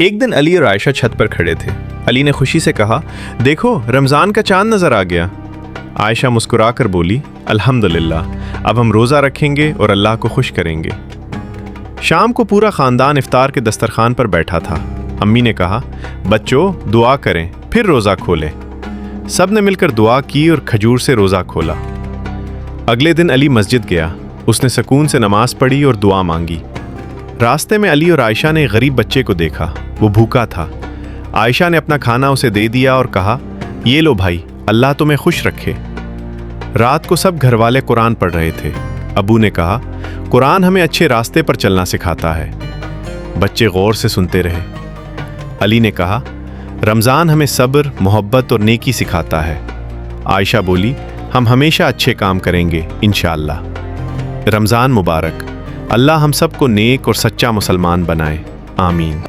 एक दिन अली और आयशा छत पर खड़े थे। अली ने खुशी से कहा, देखो रमज़ान का चांद नज़र आ गया। आयशा मुस्कुरा कर बोली, अल्हम्दुलिल्लाह, अब हम रोज़ा रखेंगे और अल्लाह को खुश करेंगे। शाम को पूरा ख़ानदान इफ्तार के दस्तरखान पर बैठा था। अम्मी ने कहा, बच्चों दुआ करें फिर रोज़ा खोलें। सब ने मिलकर दुआ की और खजूर से रोज़ा खोला। अगले दिन अली मस्जिद गया। उसने सुकून से नमाज पढ़ी और दुआ मांगी। रास्ते में अली और आयशा ने एक गरीब बच्चे को देखा। वो भूखा था। आयशा ने अपना खाना उसे दे दिया और कहा, ये लो भाई, अल्लाह तुम्हें खुश रखे। रात को सब घर वाले कुरान पढ़ रहे थे। अबू ने कहा, कुरान हमें अच्छे रास्ते पर चलना सिखाता है। बच्चे गौर से सुनते रहे। अली ने कहा, रमज़ान हमें सब्र, मोहब्बत और नेकी सिखाता है। आयशा बोली, हम हमेशा अच्छे काम करेंगे इंशाअल्लाह। रमज़ान मुबारक। अल्लाह हम सबको नेक और सच्चा मुसलमान बनाए। आमीन।